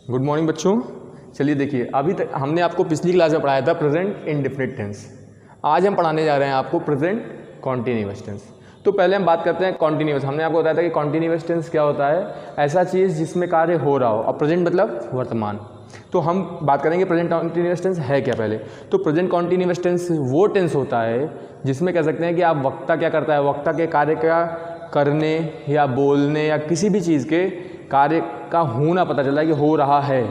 Good morning बच्चों। चलिए देखिए, अभी तक हमने आपको पिछली क्लास में पढ़ाया था प्रेजेंट इंडेफिनिट टेंस। आज हम पढ़ाने जा रहे हैं आपको प्रेजेंट कॉन्टिन्यूअस टेंस। तो पहले हम बात करते हैं कॉन्टिन्यूअस। हमने आपको बताया था कि कॉन्टिन्यूअस टेंस क्या होता है, ऐसा चीज़ जिसमें कार्य हो रहा हो। और प्रेजेंट मतलब वर्तमान। तो हम बात करेंगे प्रेजेंट कॉन्टिन्यूअस टेंस है क्या पहले। तो प्रेजेंट कॉन्टिन्यूअस टेंस वो टेंस होता है जिसमें कह सकते हैं कि आप वक्ता क्या करता है, वक्ता के कार्य का करने या बोलने या किसी भी चीज़ के कार्य का होना पता चला है कि हो रहा है।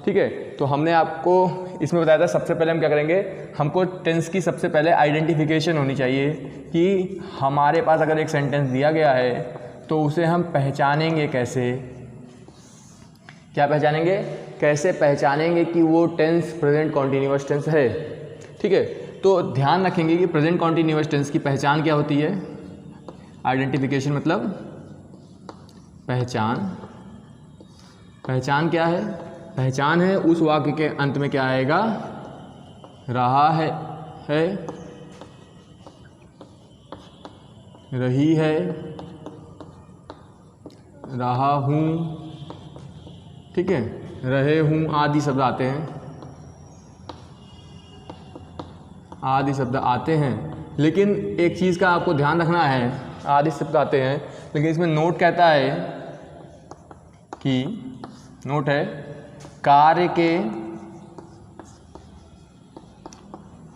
ठीक है, तो हमने आपको इसमें बताया था सबसे पहले हम क्या करेंगे, हमको टेंस की सबसे पहले आइडेंटिफिकेशन होनी चाहिए कि हमारे पास अगर एक सेंटेंस दिया गया है तो उसे हम पहचानेंगे कैसे। क्या पहचानेंगे, कैसे पहचानेंगे कि वो टेंस प्रेजेंट कॉन्टिन्यूअस टेंस है। ठीक है, तो ध्यान रखेंगे कि प्रेजेंट कॉन्टिन्यूअस टेंस की पहचान क्या होती है। आइडेंटिफिकेशन मतलब पहचान। पहचान क्या है, पहचान है उस वाक्य के अंत में क्या आएगा, रहा है, रही है, रहा हूँ, ठीक है, रहे हूँ आदि शब्द आते हैं, आदि शब्द आते हैं। लेकिन एक चीज़ का आपको ध्यान रखना है, आदि शब्द आते हैं लेकिन इसमें नोट कहता है कि नोट है कार्य के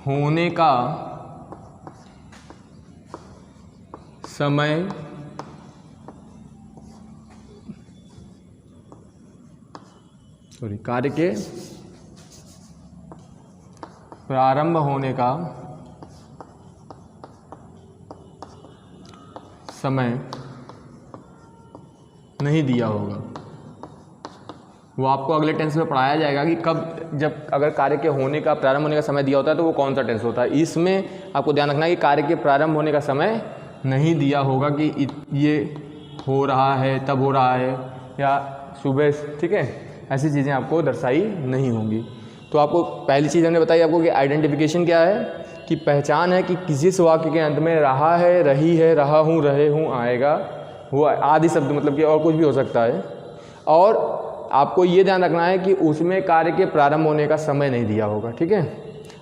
होने का समय कार्य के प्रारंभ होने का समय नहीं दिया होगा। वो आपको अगले टेंस में पढ़ाया जाएगा कि कब, जब अगर कार्य के होने का प्रारंभ होने का समय दिया होता है तो वो कौन सा टेंस होता है। इसमें आपको ध्यान रखना है कि कार्य के प्रारंभ होने का समय नहीं दिया होगा कि ये हो रहा है, तब हो रहा है या सुबह। ठीक है, ऐसी चीज़ें आपको दर्शाई नहीं होंगी। तो आपको पहली चीज़ हमने बताई आपको कि आइडेंटिफिकेशन क्या है, कि पहचान है कि किस वाक्य के अंत में रहा है, रही है, रहा हूँ, रहे हूँ आएगा। वो आदि शब्द मतलब कि और कुछ भी हो सकता है। और आपको ये ध्यान रखना है कि उसमें कार्य के प्रारंभ होने का समय नहीं दिया होगा। ठीक है,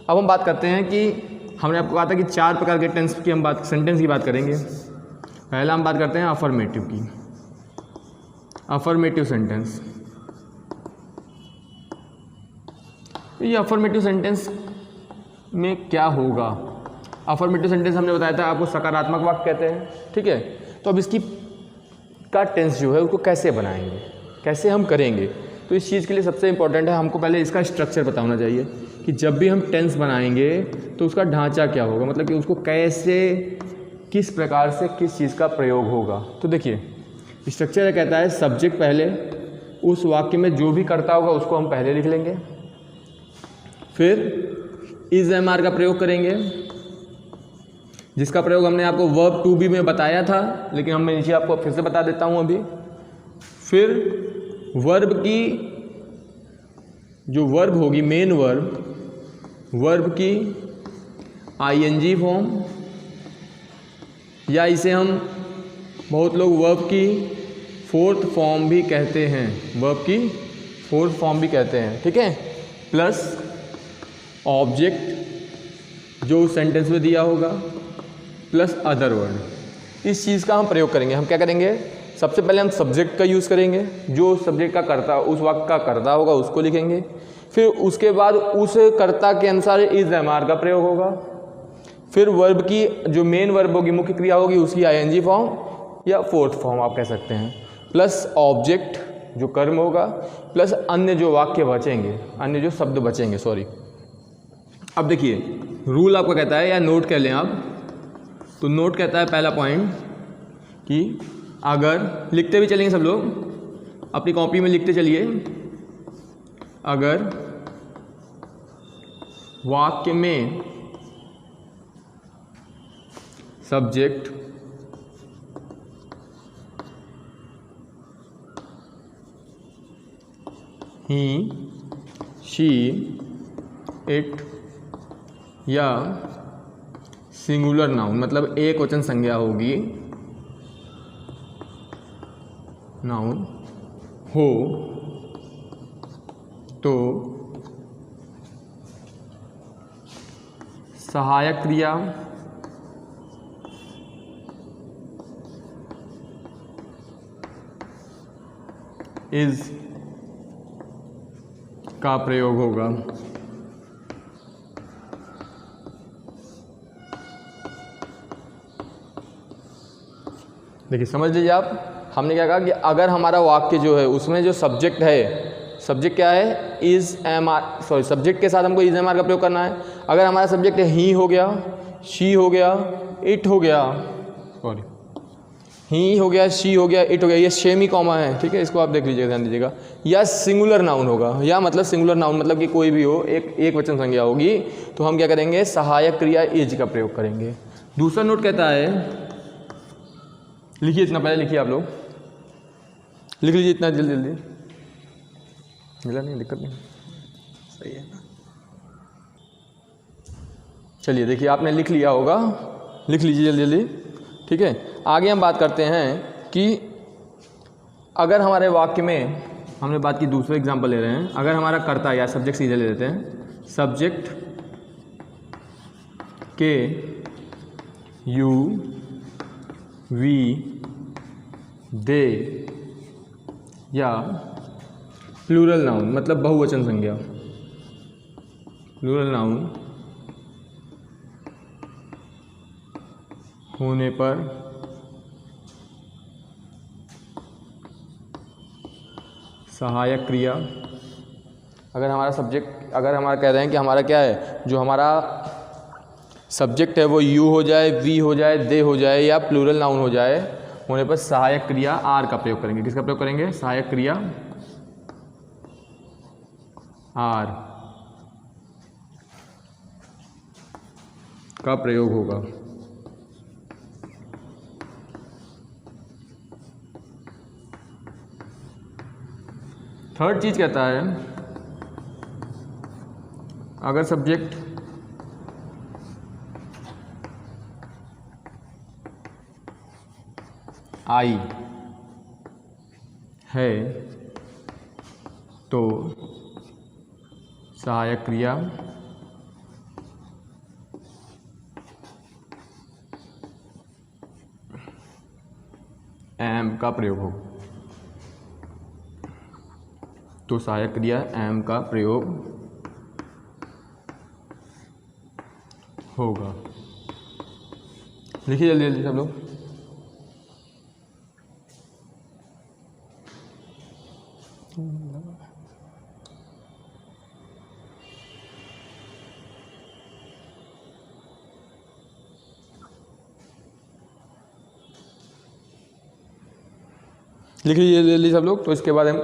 अब हम बात करते हैं कि हमने आपको कहा था कि 4 प्रकार के टेंस की हम बात, सेंटेंस की बात करेंगे। पहला हम बात करते हैं अफर्मेटिव की, अफर्मेटिव सेंटेंस। ये अफर्मेटिव सेंटेंस में क्या होगा, अफर्मेटिव सेंटेंस हमने बताया था आपको सकारात्मक वाक्य कहते हैं। ठीक है, तो अब इसकी का टेंस जो है उसको कैसे बनाएंगे, कैसे हम करेंगे। तो इस चीज़ के लिए सबसे इम्पॉर्टेंट है हमको पहले इसका स्ट्रक्चर पता होना चाहिए कि जब भी हम टेंस बनाएंगे तो उसका ढांचा क्या होगा, मतलब कि उसको कैसे, किस प्रकार से किस चीज़ का प्रयोग होगा। तो देखिए स्ट्रक्चर कहता है सब्जेक्ट पहले, उस वाक्य में जो भी करता होगा उसको हम पहले लिख लेंगे, फिर इज एम आर का प्रयोग करेंगे जिसका प्रयोग हमने आपको वर्ब टू बी में बताया था, लेकिन हम नीचे आपको फिर से बता देता हूँ अभी। फिर वर्ब की जो वर्ब होगी, मेन वर्ब, वर्ब की आईएनजी फॉर्म, या इसे हम बहुत लोग वर्ब की फोर्थ फॉर्म भी कहते हैं, वर्ब की फोर्थ फॉर्म भी कहते हैं। ठीक है, प्लस ऑब्जेक्ट जो उस सेंटेंस में दिया होगा, प्लस अदर वर्ड। इस चीज़ का हम प्रयोग करेंगे। हम क्या करेंगे, सबसे पहले हम सब्जेक्ट का यूज़ करेंगे, जो सब्जेक्ट का कर्ता, उस वाक्य का कर्ता होगा उसको लिखेंगे। फिर उसके बाद उस कर्ता के अनुसार इज एम आर का प्रयोग होगा। फिर वर्ब की जो मेन वर्ब होगी, मुख्य क्रिया होगी, उसकी आईएनजी फॉर्म या फोर्थ फॉर्म आप कह सकते हैं, प्लस ऑब्जेक्ट जो कर्म होगा, प्लस अन्य जो वाक्य बचेंगे, अन्य जो शब्द बचेंगे, सॉरी। अब देखिए रूल आपका कहता है, या नोट कह लें आप, तो नोट कहता है पहला पॉइंट कि अगर, लिखते भी चलेंगे सब लोग, अपनी कॉपी में लिखते चलिए, अगर वाक्य में सब्जेक्ट ही, शी, इट या सिंगुलर नाउन मतलब एक वचन संज्ञा होगी, नाउन हो तो सहायक क्रिया इज का प्रयोग होगा। देखिए समझ लीजिए आप, हमने क्या कहा कि अगर हमारा वाक्य जो है उसमें जो सब्जेक्ट है, सब्जेक्ट क्या है, is M R, sorry subject के साथ हमको इज एम आर का प्रयोग करना है। अगर हमारा सब्जेक्ट ही हो गया, शी हो गया, इट हो गया, सॉरी ही हो गया, शी हो गया, इट हो गया, ये सेमी कॉमा है, ठीक है, इसको आप देख लीजिएगा, ध्यान दीजिएगा। या सिंगुलर नाउन होगा, या मतलब सिंगुलर नाउन मतलब कि कोई भी हो, एक वचन संज्ञा होगी, तो हम क्या करेंगे, सहायक क्रिया इज का प्रयोग करेंगे। दूसरा नोट कहता है, लिखिए इतना, पहले लिखिए आप लोग, लिख लीजिए इतना जल्दी जल्दी, मिला नहीं, दिक्कत नहीं, सही है ना। चलिए देखिए आपने लिख लिया होगा, लिख लीजिए जल्दी जल्दी, ठीक है। आगे हम बात करते हैं कि अगर हमारे वाक्य में, हमने बात की, दूसरा एग्जांपल ले रहे हैं, अगर हमारा कर्ता या सब्जेक्ट सीधे ले लेते हैं, सब्जेक्ट के यू वी दे या प्लूरल नाउन मतलब बहुवचन संज्ञा, प्लूरल नाउन होने पर सहायक क्रिया, अगर हमारा सब्जेक्ट, अगर हमारा कह रहे हैं कि हमारा क्या है, जो हमारा सब्जेक्ट है वो यू हो जाए, वी हो जाए, दे हो जाए या प्लूरल नाउन हो जाए, होने पर सहायक क्रिया आर का प्रयोग करेंगे। किसका प्रयोग करेंगे, सहायक क्रिया आर का प्रयोग होगा। थर्ड चीज कहता है, अगर सब्जेक्ट आई है तो सहायक क्रिया एम का प्रयोग हो, तो सहायक क्रिया एम का प्रयोग होगा। लिखिए जल्दी जल्दी सब लोग। लिख लीजिए जल्दी सब लोग। तो इसके बाद हम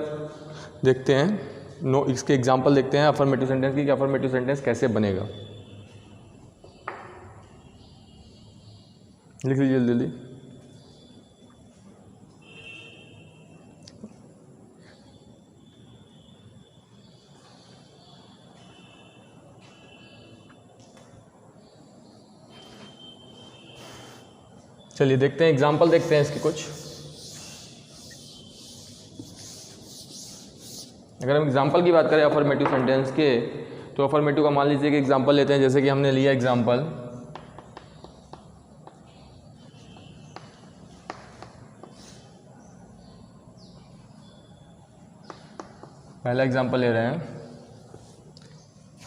देखते हैं, इसके एग्जाम्पल देखते हैं अफर्मेटिव सेंटेंस की, कि अफर्मेटिव सेंटेंस कैसे बनेगा। लिख लीजिए जल्दी जल्दी। चलिए देखते हैं, एग्जाम्पल देखते हैं इसके कुछ। अगर हम एग्जाम्पल की बात करें अफर्मेटिव सेंटेंस के, तो अफर्मेटिव का मान लीजिए कि एग्जाम्पल लेते हैं, जैसे कि हमने लिया एग्जाम्पल, पहला एग्जाम्पल ले रहे हैं,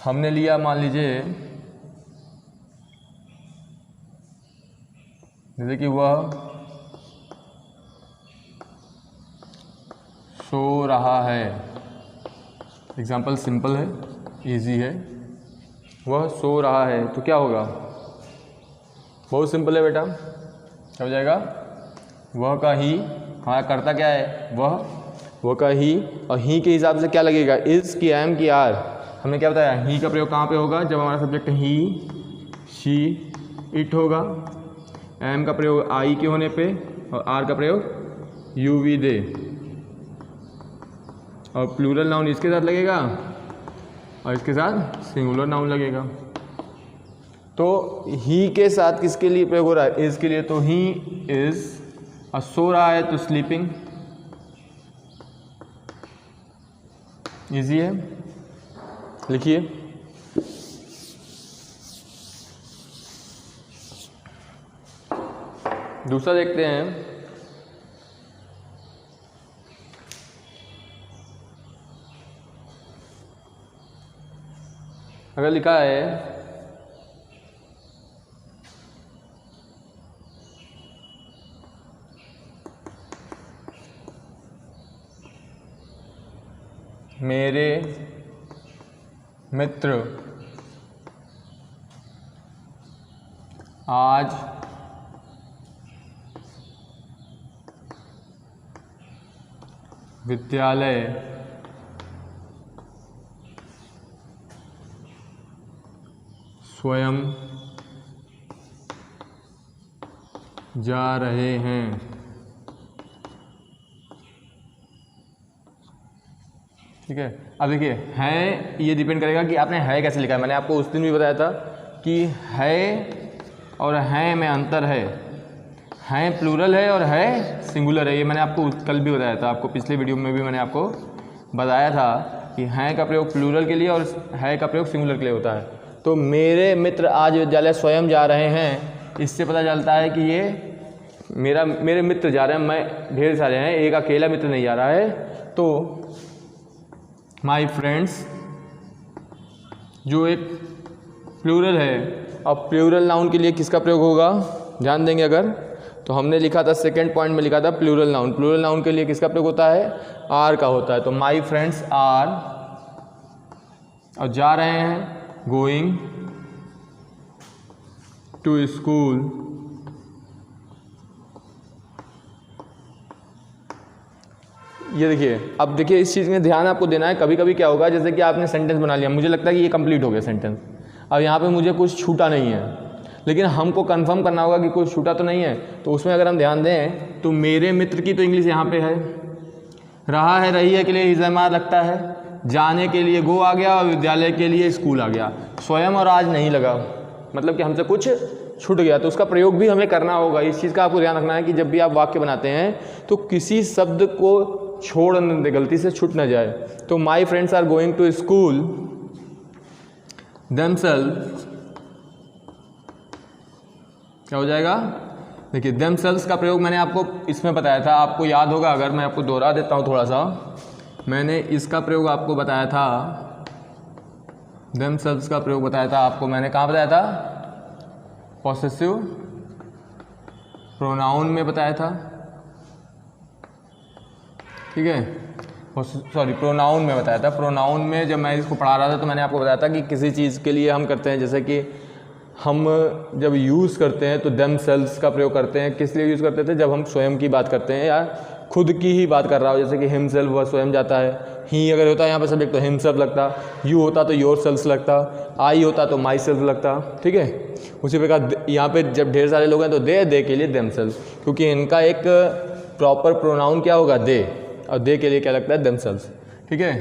हमने लिया मान लीजिए जैसे कि वह सो रहा है। एग्जाम्पल सिंपल है, इजी है, वह सो रहा है, तो क्या होगा, बहुत सिंपल है बेटा, क्या हो जाएगा, वह का ही, हमारा कर्ता क्या है, वह का ही, और ही के हिसाब से क्या लगेगा, इज की, एम की, आर। हमने क्या बताया, ही का प्रयोग कहाँ पे होगा, जब हमारा सब्जेक्ट ही, शी, इट होगा। एम का प्रयोग आई के होने पे, और आर का प्रयोग यू वी दे, और प्लूरल नाउन इसके साथ लगेगा और इसके साथ सिंगुलर नाउन लगेगा। तो ही के साथ किसके लिए प्रयोग हो रहा है, इज के लिए, तो ही इज, और सो रहा है तो स्लीपिंग, इजी है। लिखिए। दूसरा देखते हैं, अगर लिखा है मेरे मित्र आज विद्यालय स्वयं जा रहे हैं। ठीक है, अब देखिए है, ये डिपेंड करेगा कि आपने है कैसे लिखा है। मैंने आपको उस दिन भी बताया था कि है और हैं में अंतर है। हैं प्लूरल है और है सिंगुलर है, ये मैंने आपको कल भी बताया था। आपको पिछले वीडियो में भी मैंने आपको बताया था कि हैं का प्रयोग प्लूरल के लिए और है का प्रयोग सिंगुलर के लिए होता है। तो मेरे मित्र आज विद्यालय स्वयं जा रहे हैं, इससे पता चलता है कि ये मेरे मित्र जा रहे हैं, मैं ढेर सारे हैं, एक अकेला मित्र नहीं जा रहा है। तो माई फ्रेंड्स जो एक प्लूरल है, अब प्लूरल नाउन के लिए किसका प्रयोग होगा ध्यान देंगे। अगर तो हमने लिखा था सेकंड पॉइंट में लिखा था प्लूरल नाउन, प्लूरल नाउन के लिए किसका प्रयोग होता है, आर का होता है। तो माई फ्रेंड्स आर, और जा रहे हैं गोइंग टू स्कूल, ये देखिए। अब देखिए इस चीज़ में ध्यान आपको देना है। कभी कभी क्या होगा, जैसे कि आपने सेंटेंस बना लिया, मुझे लगता है कि ये कंप्लीट हो गया सेंटेंस, अब यहाँ पे मुझे कुछ छूटा नहीं है, लेकिन हमको कंफर्म करना होगा कि कुछ छूटा तो नहीं है। तो उसमें अगर हम ध्यान दें तो मेरे मित्र की तो इंग्लिश यहाँ पे है, रहा है रही है के लिए इज़मार लगता है, जाने के लिए गो आ गया और विद्यालय के लिए स्कूल आ गया। स्वयं और आज नहीं लगा, मतलब कि हमसे कुछ छूट गया, तो उसका प्रयोग भी हमें करना होगा। इस चीज़ का आपको ध्यान रखना है कि जब भी आप वाक्य बनाते हैं तो किसी शब्द को छोड़ न दे, गलती से छूट न जाए। तो my friends are going to school themselves, क्या हो जाएगा, देखिए देमसेल्व्स का प्रयोग मैंने आपको इसमें बताया था, आपको याद होगा। अगर मैं आपको दोहरा देता हूँ थोड़ा सा, मैंने इसका प्रयोग आपको बताया था, देमसेल्व्स का प्रयोग बताया था आपको, मैंने कहाँ बताया था, पॉसेसिव प्रोनाउन में बताया था। ठीक है, सॉरी प्रोनाउन में बताया था। प्रोनाउन में जब मैं इसको पढ़ा रहा था तो मैंने आपको बताया था कि किसी चीज़ के लिए हम करते हैं, जैसे कि हम जब यूज़ करते हैं तो देमसेल्व्स का प्रयोग करते हैं। किस लिए यूज़ करते थे, जब हम स्वयं की बात करते हैं या खुद की ही बात कर रहा हो, जैसे कि हिमसेल्फ वह स्वयं जाता है, ही अगर होता है यहाँ पर सब्जेक्ट तो हिमसेल्फ लगता, यू होता तो योर सेल्फ लगता, आई होता तो माई सेल्फ लगता। ठीक है, उसी प्रकार यहाँ पे जब ढेर सारे लोग हैं तो दे के लिए देमसेल्फ, क्योंकि इनका एक प्रॉपर प्रोनाउन क्या होगा, दे, और दे के लिए क्या लगता है, देमसेल्व्स। ठीक है,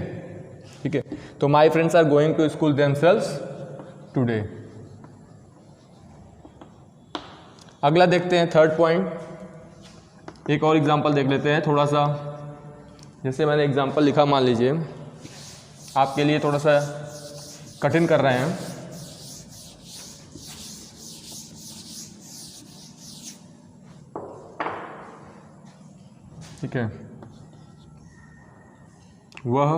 ठीक है। तो my friends are going to school themselves today. अगला देखते हैं थर्ड पॉइंट, एक और एग्जांपल देख लेते हैं थोड़ा सा। जैसे मैंने एग्जांपल लिखा, मान लीजिए आपके लिए थोड़ा सा कठिन कर रहे हैं। ठीक है, वह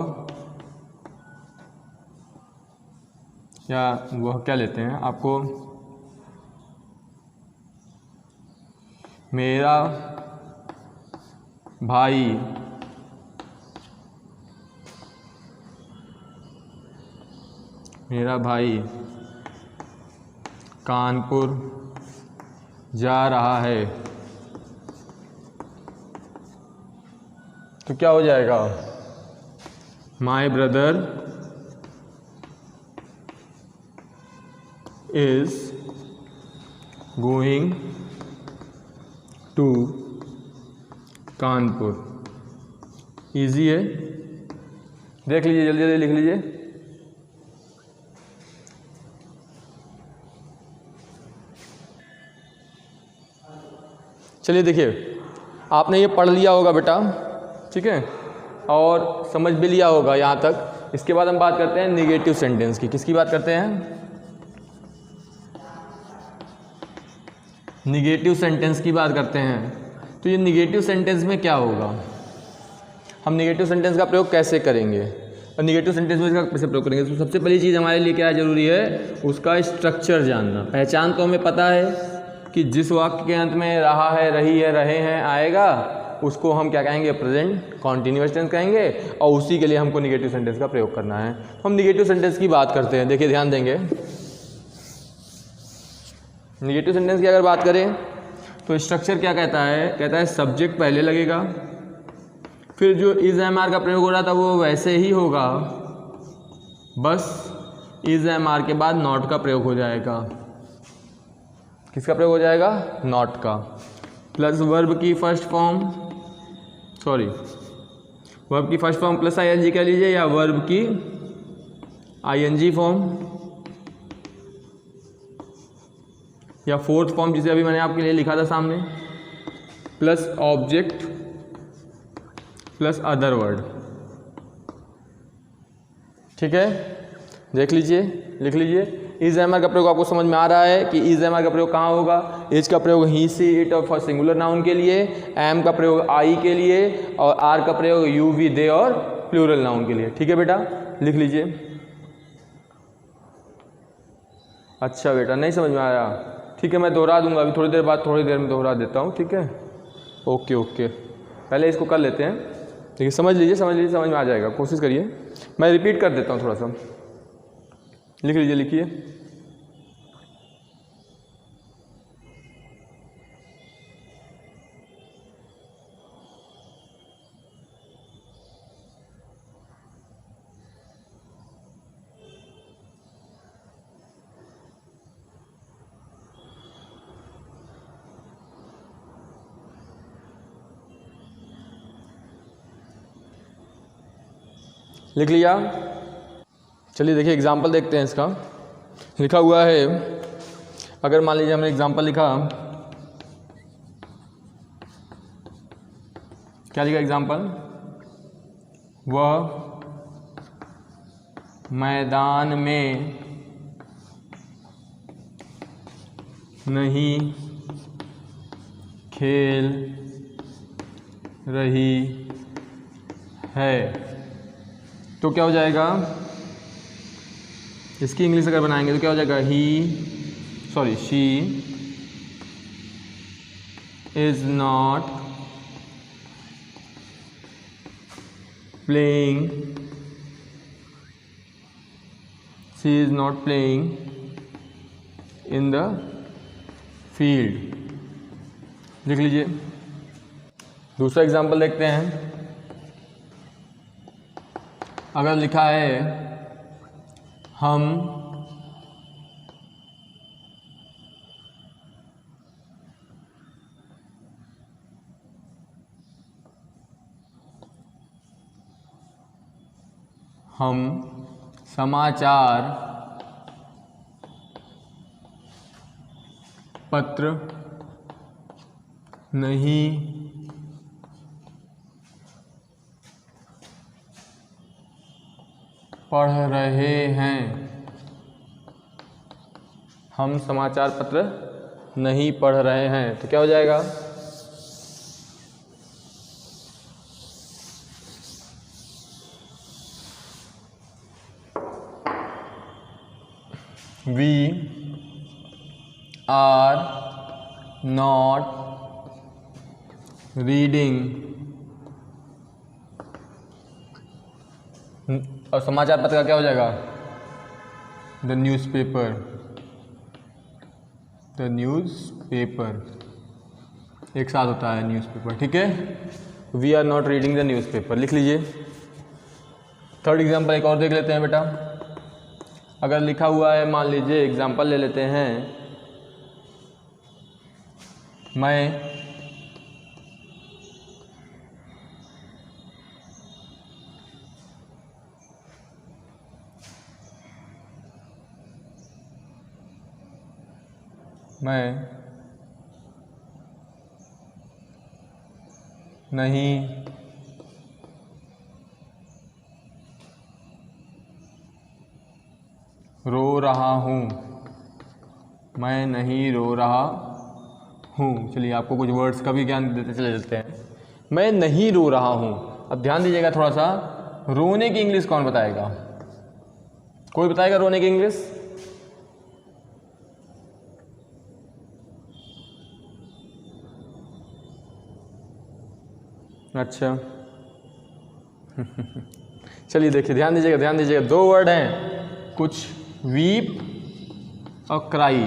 क्या लेते हैं आपको, मेरा भाई कानपुर जा रहा है, तो क्या हो जाएगा, my brother is going to Kanpur. Easy है, देख लीजिए, जल्दी जल्दी लिख लीजिए। चलिए देखिए, आपने ये पढ़ लिया होगा बेटा, ठीक है, और समझ भी लिया होगा यहाँ तक इसके बाद हम बात करते हैं निगेटिव सेंटेंस की। किसकी बात करते हैं? निगेटिव सेंटेंस की बात करते हैं। तो ये निगेटिव सेंटेंस में क्या होगा, हम निगेटिव सेंटेंस का प्रयोग कैसे करेंगे और निगेटिव सेंटेंस में इसका कैसे प्रयोग करेंगे? तो सबसे पहली चीज़ हमारे लिए क्या जरूरी है, उसका स्ट्रक्चर जानना। पहचान तो हमें पता है कि जिस वाक्य के अंत में रहा है, रही है, रहे हैं आएगा, उसको हम क्या कहेंगे? प्रेजेंट कॉन्टिन्यूअस टेंस कहेंगे, और उसी के लिए हमको निगेटिव सेंटेंस का प्रयोग करना है। हम निगेटिव सेंटेंस की बात करते हैं। देखिए ध्यान देंगे, निगेटिव सेंटेंस की अगर बात करें तो स्ट्रक्चर क्या कहता है सब्जेक्ट पहले लगेगा, फिर जो इज एम आर का प्रयोग हो रहा था वो वैसे ही होगा, बस इज एम आर के बाद नॉट का प्रयोग हो जाएगा। किसका प्रयोग हो जाएगा? नॉट का। प्लस वर्ब की फर्स्ट फॉर्म, वर्ब की first form plus I N G कह लीजिए, या वर्ब की आई एन जी फॉर्म, या फोर्थ फॉर्म जिसे अभी मैंने आपके लिए लिखा था सामने, plus object plus other word. ठीक है, देख लीजिए, लिख लीजिए। इज एम आर का प्रयोग आपको समझ में आ रहा है कि इज एम आर का प्रयोग कहाँ होगा? इज का प्रयोग ही सी इट और फॉर सिंगुलर नाउन के लिए, एम का प्रयोग आई के लिए, और आर का प्रयोग यू वी दे और प्लूरल नाउन के लिए। ठीक है बेटा, लिख लीजिए। अच्छा बेटा, नहीं समझ में आया? ठीक है, मैं दोहरा दूंगा अभी थोड़ी देर बाद, थोड़ी देर में दोहरा देता हूँ। ठीक है, ओके ओके, पहले इसको कर लेते हैं। ठीक है, समझ लीजिए, समझ में आ जाएगा, कोशिश करिए। मैं रिपीट कर देता हूँ थोड़ा सा, लिख लीजिए, लिखिए। लिख लिया? चलिए देखिए एग्जाम्पल देखते हैं इसका। लिखा हुआ है, अगर मान लीजिए हमने एग्जाम्पल लिखा, क्या लिखा एग्जाम्पल? वह मैदान में नहीं खेल रही है, तो क्या हो जाएगा? इसकी इंग्लिश अगर बनाएंगे तो क्या हो जाएगा? She is not playing, she is not playing in the field. लिख लीजिए। दूसरा एग्जाम्पल देखते हैं। अगर लिखा है हम समाचार पत्र नहीं पढ़ रहे हैं, हम समाचार पत्र नहीं पढ़ रहे हैं, तो क्या हो जाएगा? वी आर नॉट रीडिंग, और समाचार पत्र का क्या हो जाएगा? द न्यूज़पेपर, द न्यूज़पेपर एक साथ होता है न्यूज़पेपर। ठीक है, we are not reading the newspaper. लिख लीजिए। थर्ड एग्जाम्पल एक और देख लेते हैं बेटा। अगर लिखा हुआ है, मान लीजिए एग्जाम्पल ले लेते हैं, मैं नहीं रो रहा हूँ, मैं नहीं रो रहा हूँ। चलिए आपको कुछ वर्ड्स का भी ज्ञान देते चले जाते हैं। मैं नहीं रो रहा हूँ। अब ध्यान दीजिएगा थोड़ा सा, रोने की इंग्लिश कौन बताएगा? कोई बताएगा रोने की इंग्लिश? अच्छा चलिए देखिए, ध्यान दीजिएगा, दो वर्ड हैं कुछ, वीप और क्राई।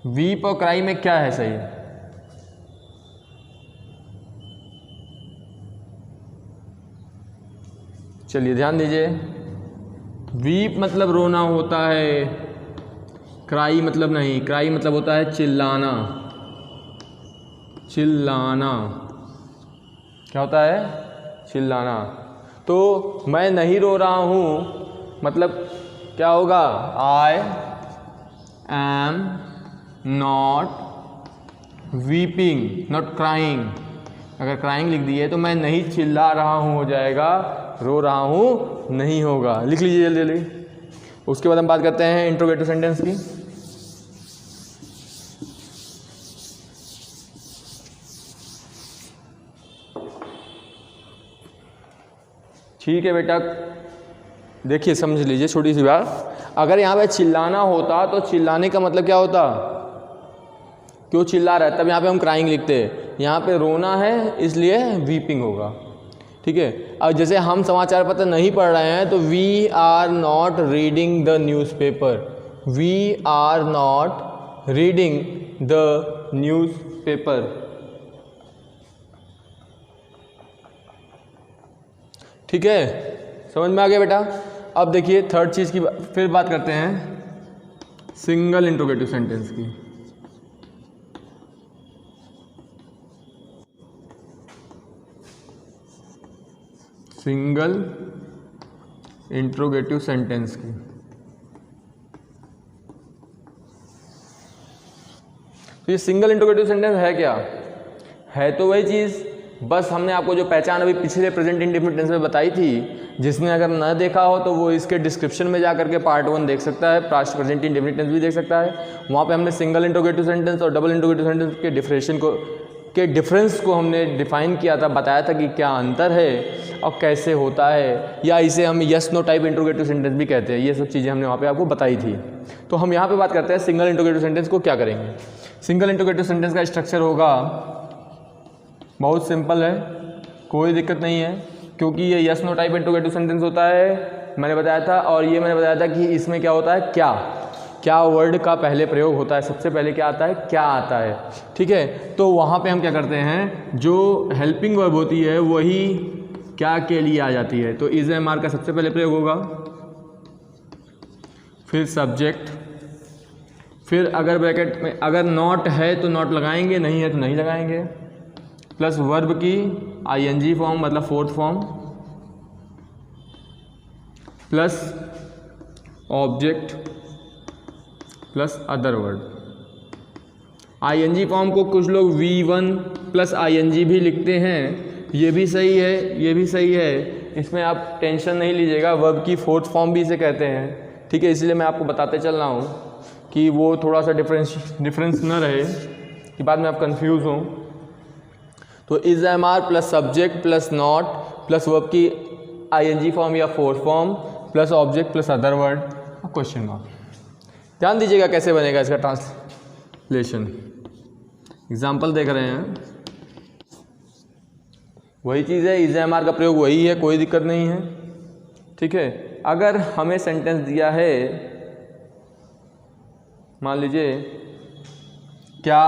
वीप और क्राई में क्या है सही? चलिए ध्यान दीजिए, वीप मतलब रोना होता है, क्राई मतलब नहीं, क्राई मतलब होता है चिल्लाना। चिल्लाना क्या होता है? चिल्लाना। तो मैं नहीं रो रहा हूँ मतलब क्या होगा? I am not weeping, not crying. अगर क्राइंग लिख दिए तो मैं नहीं चिल्ला रहा हूँ हो जाएगा, रो रहा हूँ नहीं होगा। लिख लीजिए जल्दी जल्दी। उसके बाद हम बात करते हैं इंट्रोगेटिव सेंटेंस की। ठीक है बेटा, देखिए समझ लीजिए छोटी सी बात। अगर यहाँ पे चिल्लाना होता तो चिल्लाने का मतलब क्या होता? क्यों चिल्ला रहा है, तब यहाँ पे हम क्राइंग लिखते हैं। यहाँ पे रोना है इसलिए वीपिंग होगा। ठीक है। अब जैसे हम समाचार पत्र नहीं पढ़ रहे हैं तो we are not reading the newspaper. We are not reading the newspaper. ठीक है, समझ में आ गया बेटा? अब देखिए थर्ड चीज़ की फिर बात करते हैं, सिंगल इंट्रोगेटिव सेंटेंस की। सिंगल इंट्रोगेटिव सेंटेंस की। तो ये सिंगल इंट्रोगेटिव सेंटेंस है क्या? है तो वही चीज़, बस हमने आपको जो पहचान अभी पिछले प्रेजेंट इंडेफिनिट टेंस में बताई थी, जिसने अगर न देखा हो तो वो इसके डिस्क्रिप्शन में जा करके पार्ट 1 देख सकता है, पास्ट प्रेजेंट इंडेफिनिट टेंस भी देख सकता है। वहाँ पे हमने सिंगल इंट्रोगेटिव सेंटेंस और डबल इंट्रोगेटिव सेंटेंस के डिफरेंस को हमने डिफाइन किया था, बताया था कि क्या अंतर है और कैसे होता है, या इसे हम yes no type interrogative sentence भी कहते हैं। ये सब चीज़ें हमने वहाँ पे आपको बताई थी। तो हम यहाँ पे बात करते हैं सिंगल इंट्रोगेटिव सेंटेंस को क्या करेंगे। सिंगल इंट्रोगेटिव सेंटेंस का स्ट्रक्चर होगा, बहुत सिंपल है, कोई दिक्कत नहीं है, क्योंकि ये yes no type interrogative sentence होता है मैंने बताया था। और ये मैंने बताया था कि इसमें क्या होता है, क्या वर्ड का पहले प्रयोग होता है, सबसे पहले क्या आता है, क्या आता है। ठीक है, तो वहाँ पे हम क्या करते हैं, जो हेल्पिंग वर्ब होती है वही क्या के लिए आ जाती है। तो इज एम आर का सबसे पहले प्रयोग होगा, फिर सब्जेक्ट, फिर अगर ब्रैकेट में अगर नॉट है तो नॉट लगाएंगे, नहीं है तो नहीं लगाएंगे, प्लस वर्ब की आईएनजी फॉर्म मतलब fourth form, plus object, plus other word. ING form को कुछ लोग V1 प्लस आईएनजी भी लिखते हैं, ये भी सही है, ये भी सही है, इसमें आप टेंशन नहीं लीजिएगा। वर्ब की फोर्थ फॉर्म भी इसे कहते हैं। ठीक है, इसलिए मैं आपको बताते चल रहा हूँ कि वो थोड़ा सा डिफरेंस न रहे कि बाद में आप कंफ्यूज हों। तो is M are plus subject plus not plus verb की आईएनजी फॉर्म या fourth form plus object plus other word और क्वेश्चन मार्क। ध्यान दीजिएगा कैसे बनेगा इसका ट्रांसलेशन। एग्जाम्पल देख रहे हैं, वही चीज़ है, इज एम आर का प्रयोग वही है, कोई दिक्कत नहीं है। ठीक है, अगर हमें सेंटेंस दिया है, मान लीजिए क्या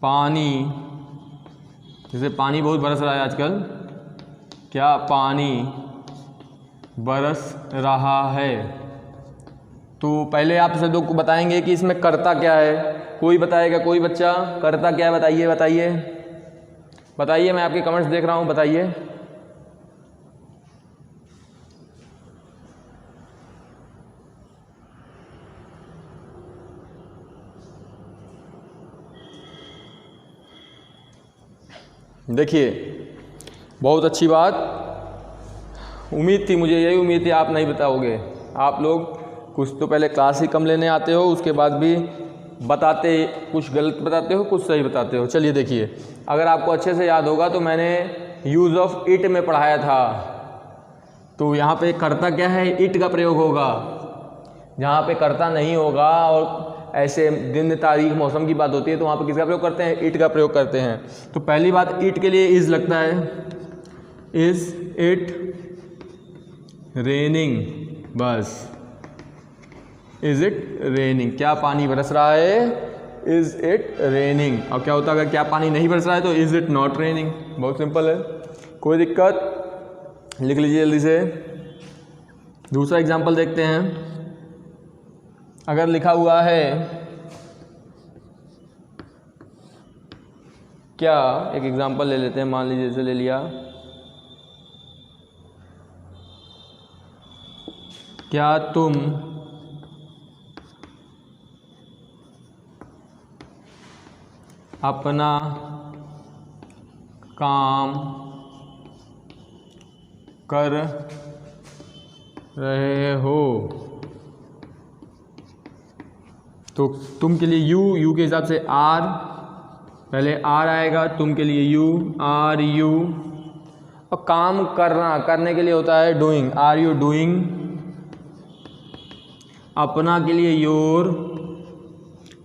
पानी, जैसे पानी बहुत बरस रहा है आजकल, क्या पानी बरस रहा है, तो पहले आप शब्दों को बताएंगे कि इसमें करता क्या है। कोई बताएगा, कोई बच्चा करता क्या है, बताइए बताइए बताइए, मैं आपके कमेंट्स देख रहा हूँ, बताइए। देखिए बहुत अच्छी बात, उम्मीद थी, मुझे यही उम्मीद थी आप नहीं बताओगे। आप लोग कुछ तो पहले क्लास ही कम लेने आते हो, उसके बाद भी बताते कुछ गलत बताते हो, कुछ सही बताते हो। चलिए देखिए, अगर आपको अच्छे से याद होगा तो मैंने यूज़ ऑफ इट में पढ़ाया था। तो यहाँ पे करता क्या है, इट का प्रयोग होगा। जहाँ पे करता नहीं होगा और ऐसे दिन तारीख मौसम की बात होती है तो वहाँ पे किसका प्रयोग करते हैं, इट का प्रयोग करते हैं। तो पहली बात इट के लिए इज़ लगता है, इज़ इट रेनिंग, बस इज़ इट रेनिंग, क्या पानी बरस रहा है, इज़ इट रेनिंग। और क्या होता है अगर क्या पानी नहीं बरस रहा है तो इज़ इट नॉट रेनिंग। बहुत सिंपल है, कोई दिक्कत, लिख लीजिए जल्दी से। दूसरा एग्जांपल देखते हैं। अगर लिखा हुआ है क्या, एक एग्जांपल ले लेते हैं, मान लीजिए जैसे ले लिया, क्या तुम अपना काम कर रहे हो। तो तुम के लिए यू के हिसाब से आर, पहले आर आएगा, तुम के लिए यू, आर यू। और काम करना, करने के लिए होता है डूइंग, आर यू डूइंग। अपना के लिए योर,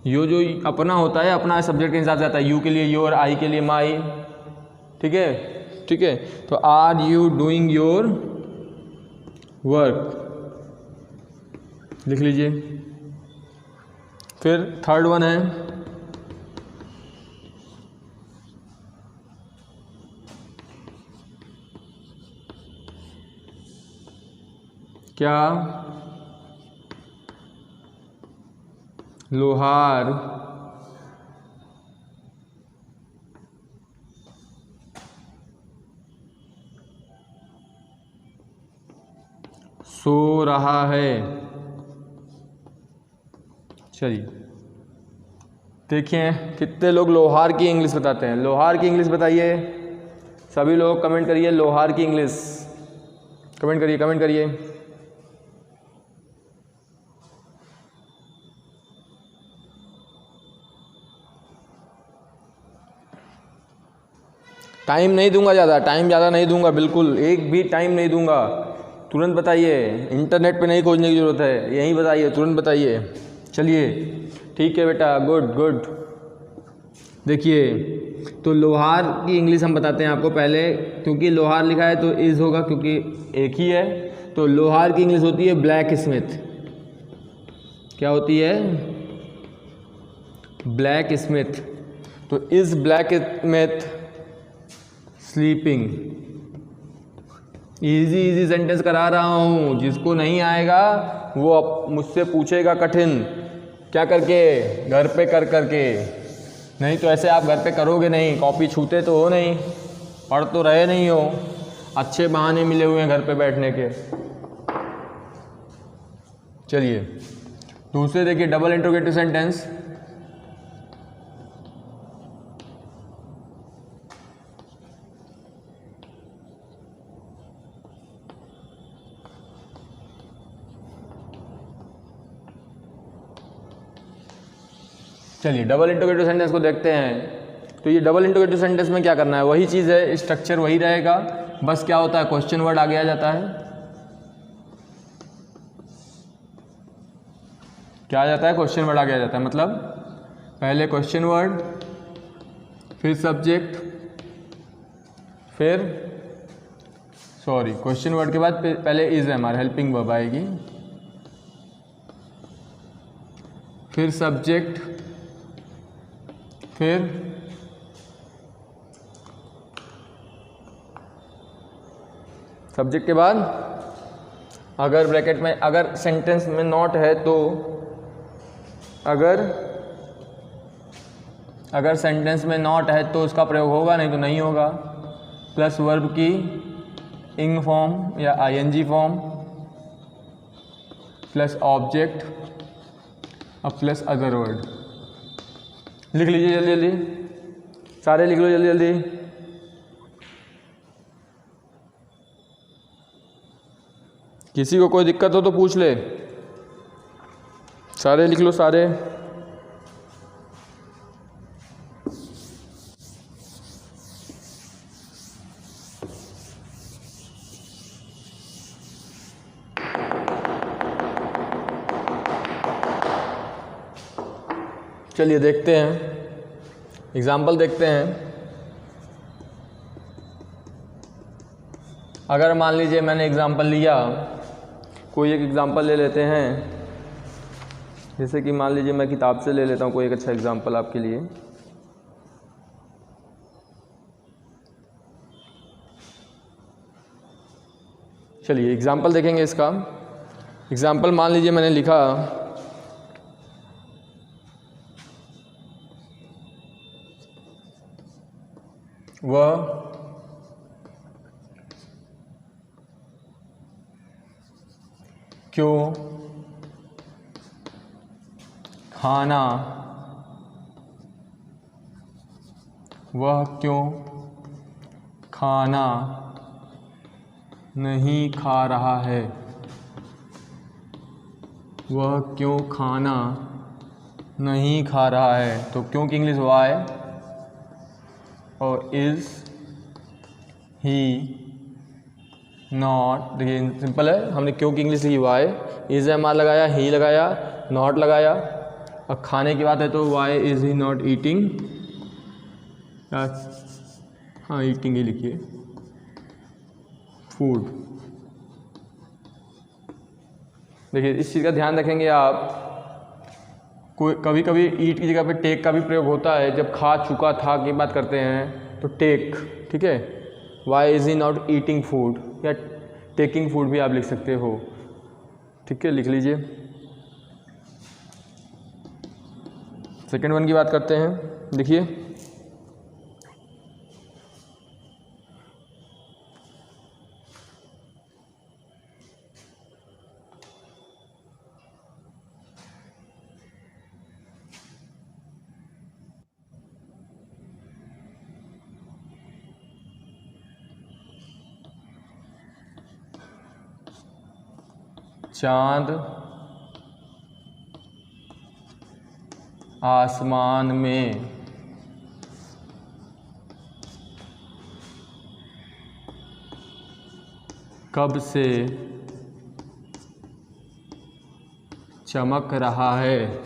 यो जो अपना होता है अपना सब्जेक्ट के हिसाब से आता है, यू के लिए योर, आई के लिए माई। ठीक है, ठीक है। तो are you doing your work, लिख लीजिए। फिर थर्ड वन है क्या लोहार सो रहा है। चलिए देखिए कितने लोग लोहार की इंग्लिश बताते हैं। लोहार की इंग्लिश बताइए, सभी लोग कमेंट करिए, लोहार की इंग्लिश कमेंट करिए, कमेंट करिए। टाइम नहीं दूंगा, ज़्यादा टाइम ज़्यादा नहीं दूंगा, बिल्कुल एक भी टाइम नहीं दूंगा। तुरंत बताइए, इंटरनेट पे नहीं खोजने की ज़रूरत है, यहीं बताइए, तुरंत बताइए। चलिए ठीक है बेटा, गुड गुड। देखिए तो लोहार की इंग्लिश हम बताते हैं आपको पहले, क्योंकि लोहार लिखा है तो इज़ होगा, क्योंकि एक ही है। तो लोहार की इंग्लिश होती है ब्लैक स्मिथ। क्या होती है, ब्लैक स्मिथ। तो is black Smith sleeping. Easy easy sentence करा रहा हूँ, जिसको नहीं आएगा वो अब मुझसे पूछेगा कठिन, क्या करके, घर पे कर करके। नहीं तो ऐसे आप घर पे करोगे नहीं, कॉपी छूते तो हो नहीं, पढ़ तो रहे नहीं हो, अच्छे बहाने मिले हुए हैं घर पे बैठने के। चलिए दूसरे देखिए, डबल इंट्रोगेटिव सेंटेंस। चलिए डबल इंट्रोगेटिव सेंटेंस को देखते हैं। तो ये डबल इंट्रोगेटिव सेंटेंस में क्या करना है, वही चीज़ है, स्ट्रक्चर वही रहेगा, बस क्या होता है क्वेश्चन वर्ड आगे आ जाता है। क्या आ जाता है, क्वेश्चन वर्ड आगे आ जाता है। मतलब पहले क्वेश्चन वर्ड, फिर सब्जेक्ट, फिर क्वेश्चन वर्ड के बाद पहले इज है हमारा, हेल्पिंग वर्ब आएगी, फिर सब्जेक्ट, फिर सब्जेक्ट के बाद अगर ब्रैकेट में, अगर सेंटेंस में नॉट है तो, अगर सेंटेंस में नॉट है तो उसका प्रयोग होगा, नहीं तो नहीं होगा। प्लस वर्ब की इंग फॉर्म या आईएनजी फॉर्म, प्लस ऑब्जेक्ट और प्लस अदर वर्ड। लिख लीजिए जल्दी जल्दी, सारे लिख लो जल्दी जल्दी। किसी को कोई दिक्कत हो तो पूछ ले, सारे लिख लो सारे। चलिए देखते हैं, एग्जाम्पल देखते हैं। अगर मान लीजिए मैंने एग्जाम्पल लिया, कोई एक एग्जाम्पल ले लेते हैं, जैसे कि मान लीजिए मैं किताब से ले लेता हूँ कोई एक अच्छा एग्जाम्पल आपके लिए। चलिए एग्जाम्पल देखेंगे इसका। एग्जाम्पल मान लीजिए मैंने लिखा वह क्यों खाना, वह क्यों खाना नहीं खा रहा है, वह क्यों खाना नहीं खा रहा है। तो क्यों की इंग्लिश वाई, और इज़ ही नॉट। देखिए सिंपल है, हमने क्यों की इंग्लिश लिखी वाई, इज़ एम आर लगाया, ही लगाया, नॉट लगाया। अब खाने की बात है तो why is he not eating, हाँ ईटिंग ही लिखिए, फूड। देखिए इस चीज़ का ध्यान रखेंगे आप, कोई कभी कभी ईट की जगह पे टेक का भी प्रयोग होता है। जब खा चुका था की बात करते हैं तो टेक, ठीक है। Why is he not eating food, या टेकिंग फूड भी आप लिख सकते हो, ठीक है, लिख लीजिए। सेकेंड वन की बात करते हैं, देखिए चांद आसमान में कब से चमक रहा है।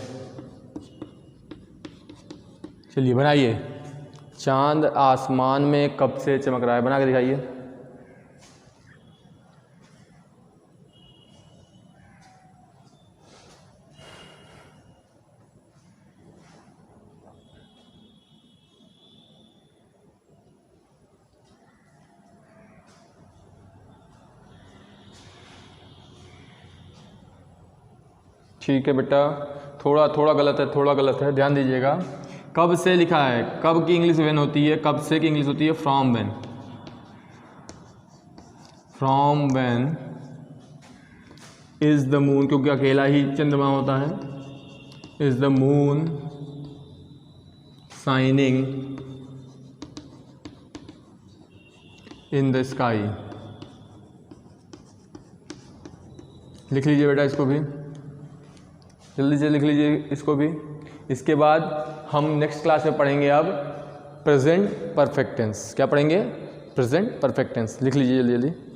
चलिए बनाइए, चांद आसमान में कब से चमक रहा है, बना के दिखाइए। ठीक है बेटा, थोड़ा थोड़ा गलत है, थोड़ा गलत है, ध्यान दीजिएगा। कब से लिखा है, कब की इंग्लिश व्हेन होती है, कब से की इंग्लिश होती है from when. From when is the moon, क्योंकि अकेला ही चंद्रमा होता है। Is the moon shining in the sky. लिख लीजिए बेटा इसको भी, जल्दी से लिख लीजिए इसको भी। इसके बाद हम नेक्स्ट क्लास में पढ़ेंगे अब प्रेजेंट परफेक्ट टेंस। क्या पढ़ेंगे? Present perfect tense. लिख लीजिए जल्दी जल्दी।